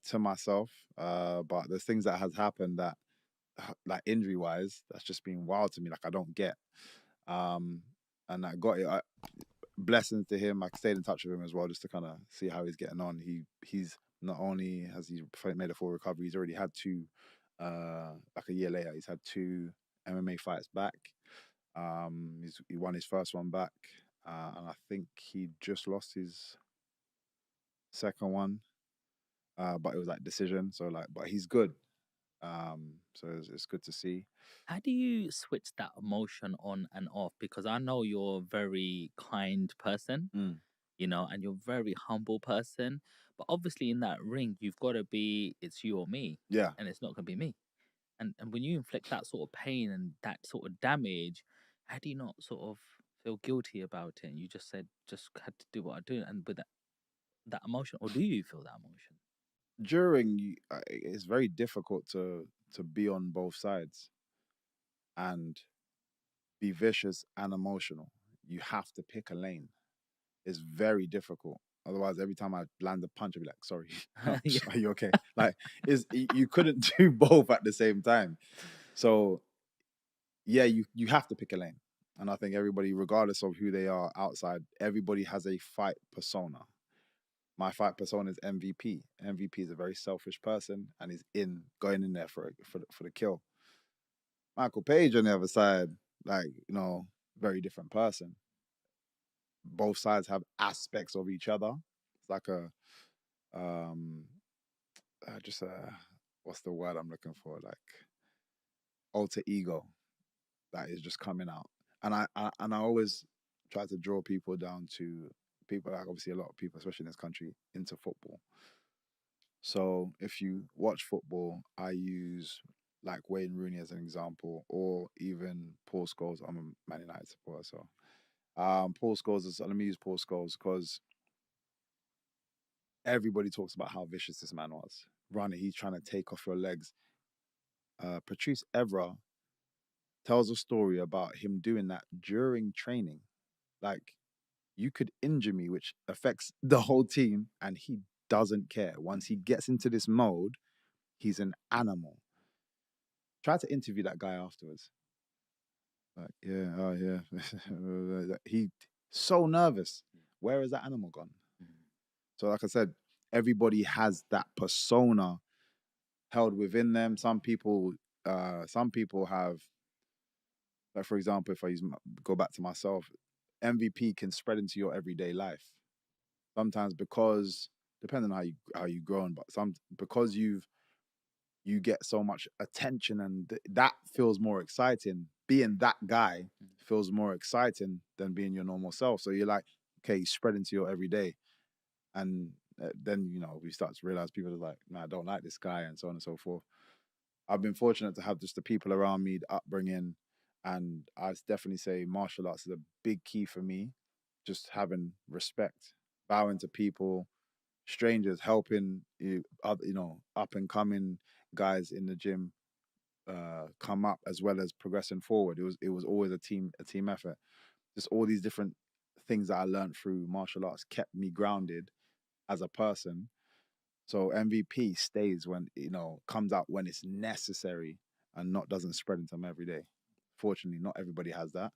to myself. But there's things that has happened that, like injury wise, that's just been wild to me. Like I don't get. Um, and I got it. Blessings to him. I stayed in touch with him as well, just to kind of see how he's getting on. He's not only has he made a full recovery, he's already had two. Like a year later, he's had two MMA fights back. He won his first one back, and I think he just lost his second one. But it was like decision. So like, but he's good. So it's good to see. How do you switch that emotion on and off? Because I know you're a very kind person, Mm. and you're a very humble person. But obviously, in that ring, you've got to be, it's you or me, Yeah. and it's not going to be me. And when you inflict that sort of pain and that sort of damage, how do you not sort of feel guilty about it? And you just said, just had to do what I do. And with that emotion, or do you feel that emotion? It's very difficult to be on both sides and be vicious and emotional. You have to pick a lane. It's very difficult. Otherwise, every time I land a punch, I'll be like, "Sorry, Yeah. are you okay?" Like, you couldn't do both at the same time. So yeah, you have to pick a lane. And I think everybody, regardless of who they are outside, everybody has a fight persona. My fight persona is MVP. MVP is a very selfish person, and he's going in there for the kill. Michael Page on the other side, like very different person. Both sides have aspects of each other. It's like a um, just a what's the word I'm looking for? Like alter ego that is just coming out. And I always try to draw people down to people, like obviously a lot of people, especially in this country, into football. So if you watch football, I use like Wayne Rooney as an example, or even Paul Scholes. I'm a Man United supporter, so Paul Scholes is. Let me use Paul Scholes because everybody talks about how vicious this man was. Running, he's trying to take off your legs. Patrice Evra tells a story about him doing that during training. Like, you could injure me, which affects the whole team, and he doesn't care. Once he gets into this mode, he's an animal. Try to interview that guy afterwards. Like, yeah, oh yeah. He so nervous. Where is that animal gone? So, like I said, everybody has that persona held within them. Some people have, like for example, if go back to myself, MVP can spread into your everyday life. Sometimes because depending on how you grown, but because you get so much attention and that feels more exciting. Being that guy feels more exciting than being your normal self. So you're like, okay, you spread into your everyday, and then we start to realize people are like, no, I don't like this guy, and so on and so forth. I've been fortunate to have just the people around me, the upbringing, and I definitely say martial arts is a big key for me. Just having respect, bowing to people, strangers, helping up and coming guys in the gym come up as well as progressing forward. It was always a team effort. Just all these different things that I learned through martial arts kept me grounded as a person. So MVP stays when comes out when it's necessary and not doesn't spread into them every day. Fortunately, not everybody has that.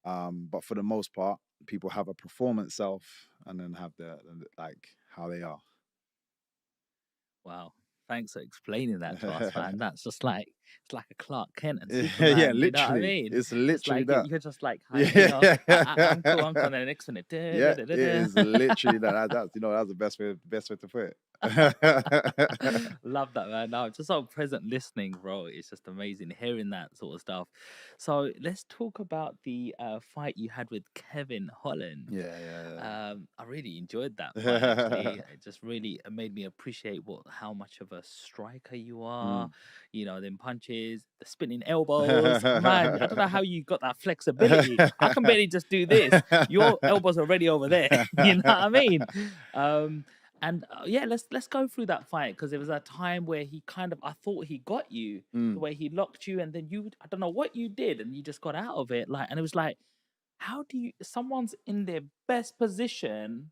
But for the most part, people have a performance self and then have like how they are. Wow. Thanks for explaining that to us, man. That's just like it's like a Clark Kent and Yeah, Superman. You know what I literally. mean? It's It's literally like that. you're just like, hi, Yeah. I'm cool. I'm kind of the next one. Yeah, it is literally that. That's the best way to put it. Love that, man. No, just so present listening, bro. It's just amazing hearing that sort of stuff. So let's talk about the fight you had with Kevin Holland. Yeah, I really enjoyed that fight. yeah. Actually, it just really made me appreciate how much of a striker you are. Mm. Them punches, the spinning elbows. Man, I don't know how you got that flexibility. I can barely just do this. Your elbows are already over there. You know what I mean? And yeah, let's go through that fight because there was a time where he kind of I thought he got you the Mm. way he locked you, and then I don't know what you did, and you just got out of it. And it was like, how do you? Someone's in their best position,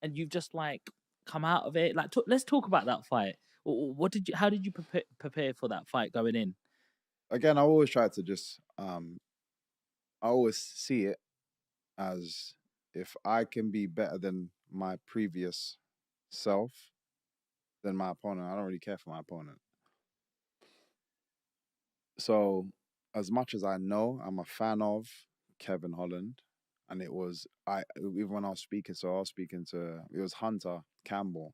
and you've just like come out of it? Like, let's talk about that fight. What did you? How did you prepare for that fight going in? Again, I always try to just I always see it as if I can be better than my previous self, than my opponent. I don't really care for my opponent. So, as much as I know, I'm a fan of Kevin Holland, and it was even when I was speaking. So I was speaking to it was Hunter Campbell,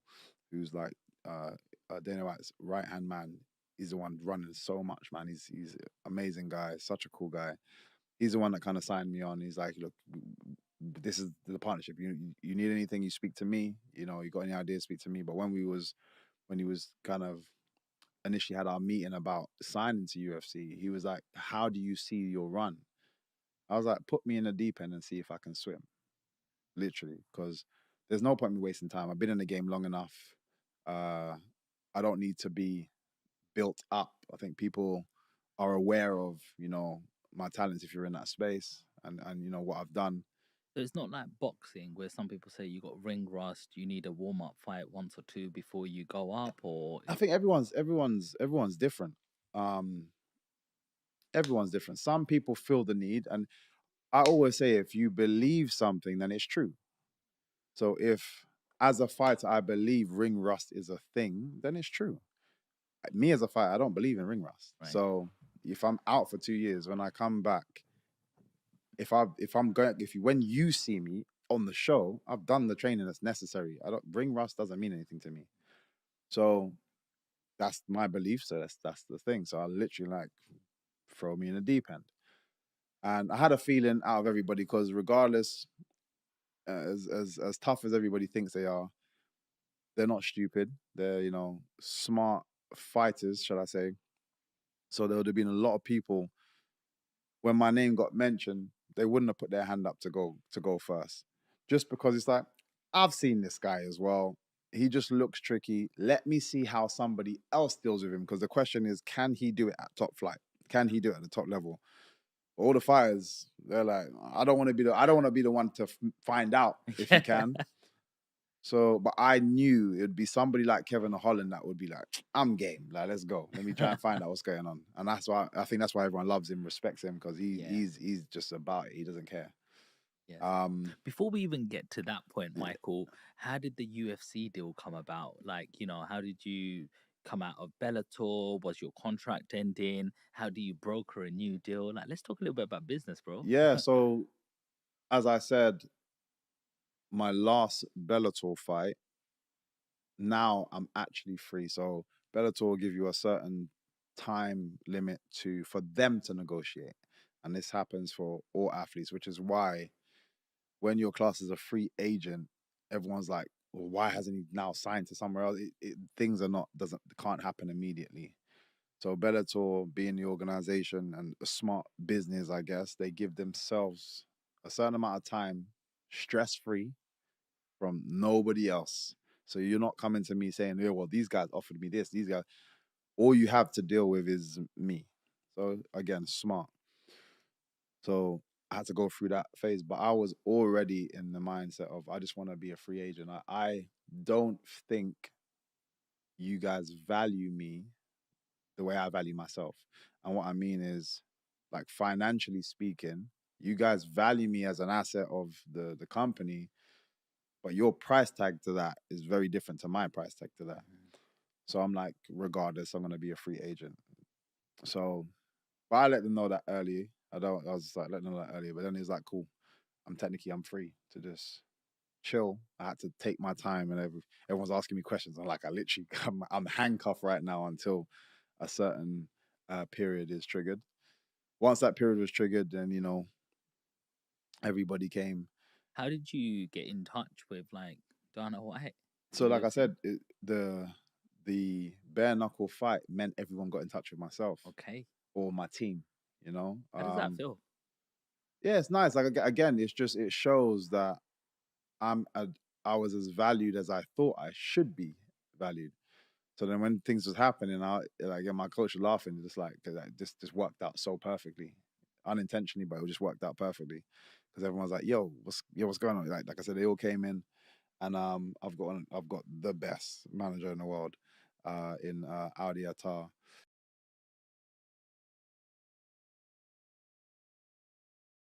who's like Dana White's right hand man. He's the one running so much, man. He's an amazing guy, such a cool guy. He's the one that kind of signed me on. He's like, look, this is the partnership. You need anything, you speak to me. You know, you got any ideas, speak to me. But when he was kind of initially had our meeting about signing to UFC, he was like, "How do you see your run?" I was like, "Put me in the deep end and see if I can swim." Literally, because there's no point in me wasting time. I've been in the game long enough. Uh, I don't need to be built up. I think people are aware of my talents if you're in that space and what I've done. So it's not like boxing where some people say you got ring rust, you need a warm up fight once or two before you go up, or I think everyone's different. Um, everyone's different. Some people feel the need, and I always say if you believe something, then it's true. So if as a fighter I believe ring rust is a thing, then it's true. Me as a fighter, I don't believe in ring rust. right. So if I'm out for 2 years, when I come back, when you see me on the show, I've done the training that's necessary. I don't ring rust doesn't mean anything to me. So that's my belief. So that's the thing. So I literally like throw me in the deep end. And I had a feeling out of everybody because regardless, as tough as everybody thinks they are, they're not stupid. They're smart fighters, shall I say? So there would have been a lot of people when my name got mentioned, they wouldn't have put their hand up to go first, just because it's like I've seen this guy as well. He just looks tricky. Let me see how somebody else deals with him because the question is, can he do it at top flight? Can he do it at the top level? All the fighters, they're like, I don't want to be the one to find out if he can. So, but I knew it'd be somebody like Kevin Holland that would be like, I'm game. Like, let's go. Let me try and find out what's going on. And that's why I think that's why everyone loves him, respects him, because he's just about it. He doesn't care. Yeah. Before we even get to that point, Michael, how did the UFC deal come about? Like, how did you come out of Bellator? Was your contract ending? How do you broker a new deal? Like, let's talk a little bit about business, bro. Yeah. So, as I said, my last Bellator fight, now I'm actually free. So Bellator will give you a certain time limit for them to negotiate. And this happens for all athletes, which is why when your class is a free agent, everyone's like, well, why hasn't he now signed to somewhere else? Things can't happen immediately. So Bellator, being the organization and a smart business, I guess, they give themselves a certain amount of time, stress free, from nobody else. So you're not coming to me saying, yeah, well, these guys offered me this. These guys, all you have to deal with is me. So again, smart. So I had to go through that phase, but I was already in the mindset of I just want to be a free agent. I don't think you guys value me the way I value myself. And what I mean is, like, financially speaking, you guys value me as an asset of the company, but your price tag to that is very different to my price tag to that. So I'm like, regardless, I'm gonna be a free agent. So, but I let them know that early. I was just like letting them know that earlier. But then he's like, cool. I'm free to just chill. I had to take my time, and everyone's asking me questions. I'm like, I'm handcuffed right now until a certain period is triggered. Once that period was triggered, then everybody came. How did you get in touch with like Dana White? So, like I said, the bare knuckle fight meant everyone got in touch with myself Okay. or my team. How does that feel? Yeah, it's nice. Like again, it shows that I'm I was as valued as I thought I should be valued. So then when things was happening, my coach was laughing, just like, cause this just worked out so perfectly, unintentionally, but it just worked out perfectly. Because everyone's like, "Yo, what's going on?" Like I said, they all came in, and I've got the best manager in the world, in Audi Attar.